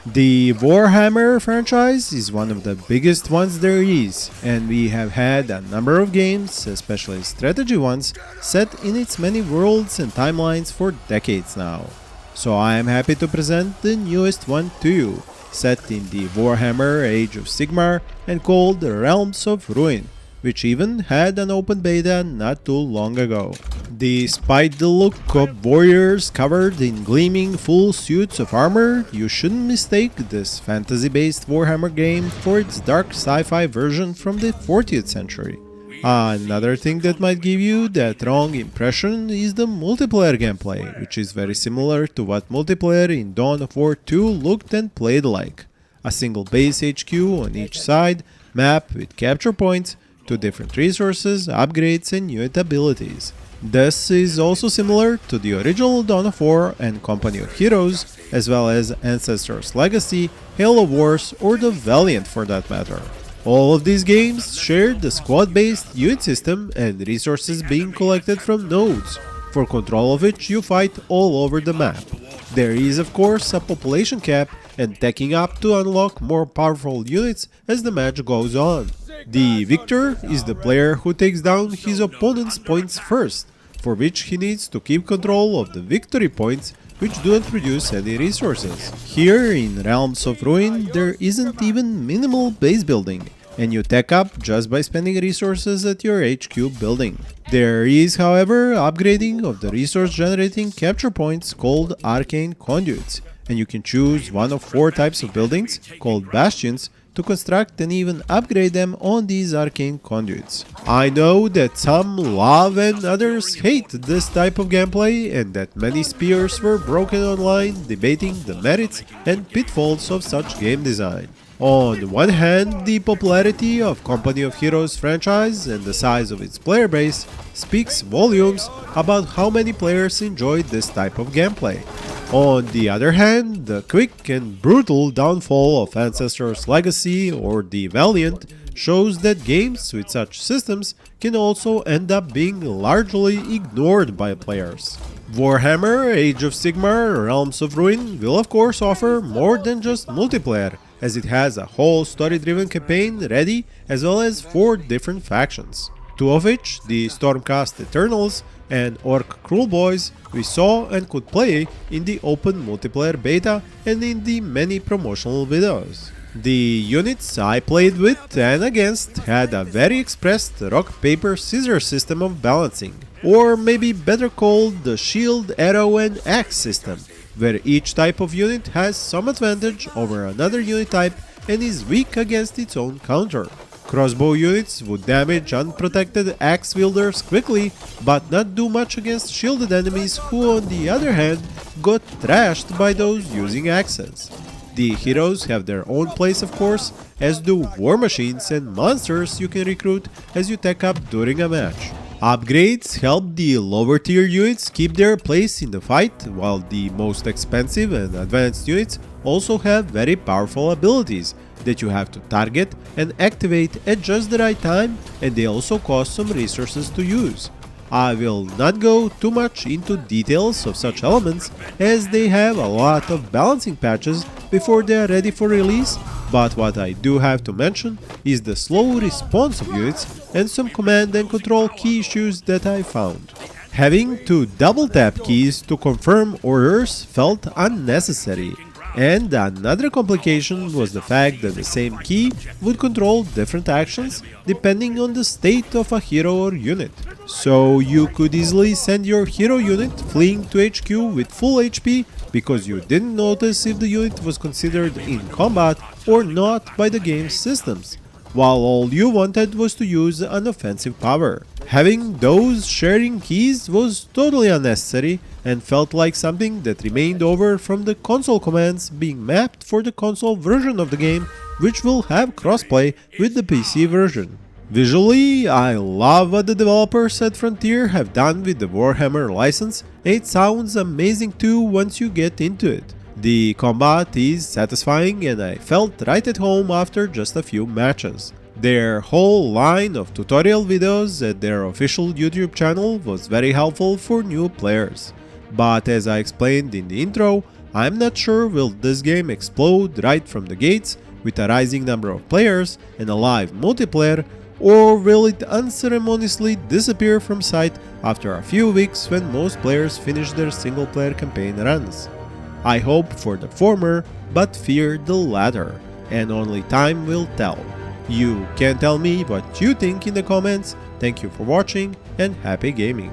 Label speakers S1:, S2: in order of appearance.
S1: The Warhammer franchise is one of the biggest ones there is, and we have had a number of games, especially strategy ones, set in its many worlds and timelines for decades now. So I am happy to present the newest one to you, set in the Warhammer Age of Sigmar and called Realms of Ruin, which even had an open beta not too long ago. Despite the look of warriors covered in gleaming full suits of armor, you shouldn't mistake this fantasy-based Warhammer game for its dark sci-fi version from the 40th century. Another thing that might give you that wrong impression is the multiplayer gameplay, which is very similar to what multiplayer in Dawn of War 2 looked and played like. A single base HQ on each side, map with capture points, 2 different resources, upgrades and unit abilities. This is also similar to the original Dawn of War and Company of Heroes, as well as Ancestors Legacy, Halo Wars or the Valiant for that matter. All of these games share the squad-based unit system and resources being collected from nodes, for control of which you fight all over the map. There is of course a population cap and teching up to unlock more powerful units as the match goes on. The victor is the player who takes down his opponent's points first, for which he needs to keep control of the victory points, which do not produce any resources. Here in Realms of Ruin there isn't even minimal base building, and you tech up just by spending resources at your HQ building. There is however upgrading of the resource generating capture points called arcane conduits, and you can choose one of 4 types of buildings called bastions to construct and even upgrade them on these arcane conduits. I know that some love and others hate this type of gameplay, and that many spears were broken online debating the merits and pitfalls of such game design. On one hand, the popularity of Company of Heroes franchise and the size of its player base speaks volumes about how many players enjoy this type of gameplay. On the other hand, the quick and brutal downfall of Ancestors Legacy or the Valiant shows that games with such systems can also end up being largely ignored by players. Warhammer Age of Sigmar Realms of Ruin will of course offer more than just multiplayer, as it has a whole story-driven campaign ready as well as 4 different factions. 2 of which, the Stormcast Eternals and Orruk Kruleboyz, we saw and could play in the open multiplayer beta and in the many promotional videos. The units I played with and against had a very expressed rock-paper-scissors system of balancing, or maybe better called the shield, arrow and axe system, where each type of unit has some advantage over another unit type and is weak against its own counter. Crossbow units would damage unprotected axe wielders quickly, but not do much against shielded enemies who on the other hand got trashed by those using axes. The heroes have their own place of course, as do war machines and monsters you can recruit as you tech up during a match. Upgrades help the lower tier units keep their place in the fight, while the most expensive and advanced units also have very powerful abilities that you have to target and activate at just the right time, and they also cost some resources to use. I will not go too much into details of such elements, as they have a lot of balancing patches before they are ready for release, but what I do have to mention is the slow response of units and some command and control key issues that I found. Having to double tap keys to confirm orders felt unnecessary, and another complication was the fact that the same key would control different actions depending on the state of a hero or unit. So you could easily send your hero unit fleeing to HQ with full HP because you didn't notice if the unit was considered in combat or not by the game's systems, while all you wanted was to use an offensive power. Having those sharing keys was totally unnecessary and felt like something that remained over from the console commands being mapped for the console version of the game, which will have crossplay with the PC version. Visually, I love what the developers at Frontier have done with the Warhammer license, and it sounds amazing too once you get into it. The combat is satisfying and I felt right at home after just a few matches. Their whole line of tutorial videos at their official YouTube channel was very helpful for new players. But as I explained in the intro, I'm not sure will this game explode right from the gates with a rising number of players and a live multiplayer, or will it unceremoniously disappear from sight after a few weeks when most players finish their single player campaign runs. I hope for the former, but fear the latter, and only time will tell. You can tell me what you think in the comments. Thank you for watching and happy gaming.